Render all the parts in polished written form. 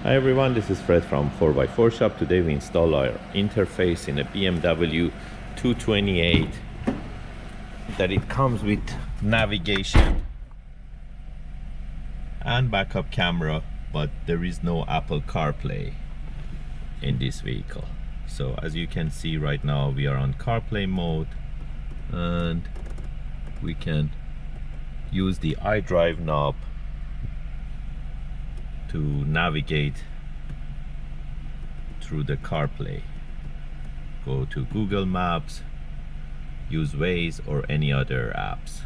Hi everyone, this is Fred from 4x4 Shop. Today we install our interface in a BMW 228 that it comes with navigation and backup camera, but there is no Apple CarPlay in this vehicle. So as you can see right now, we are on CarPlay mode and we can use the iDrive knob to navigate through the CarPlay. Go to Google Maps, use Waze or any other apps.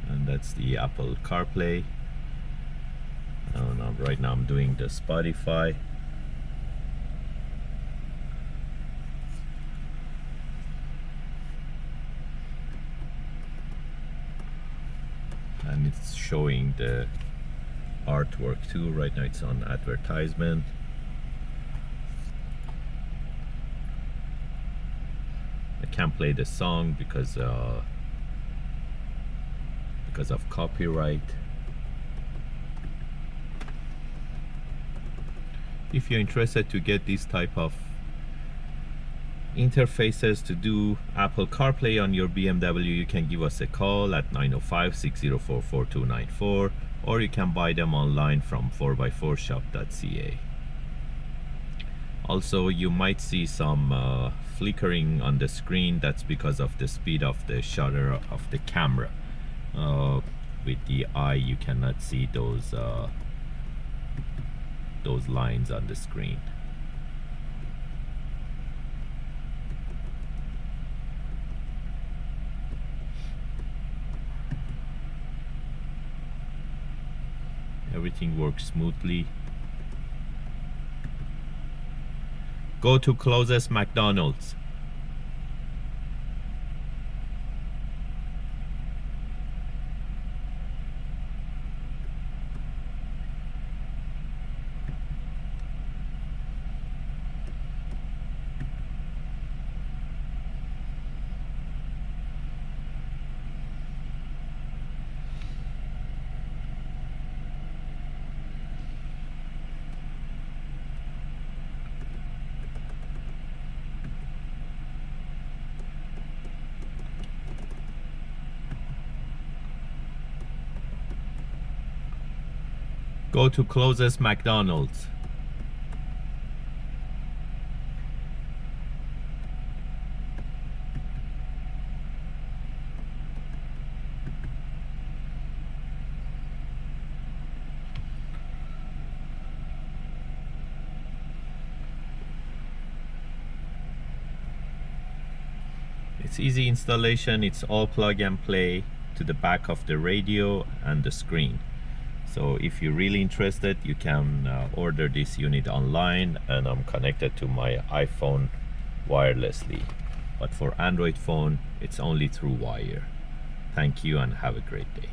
And that's the Apple CarPlay. Right now I'm doing the Spotify. And it's showing the artwork too. Right now it's on advertisement. I can't play the song because of copyright. If you're interested to get this type of interfaces to do Apple CarPlay on your BMW, you can give us a call at 905-604-4294, or you can buy them online from 4x4shop.ca. Also, you might see some flickering on the screen. That's because of the speed of the shutter of the camera. With the eye you cannot see those lines on the screen. Everything works smoothly. Go to closest McDonald's. Go to closest McDonald's. It's easy installation. It's all plug and play to the back of the radio and the screen. So if you're really interested, you can order this unit online, and I'm connected to my iPhone wirelessly. But for Android phone, it's only through wire. Thank you and have a great day.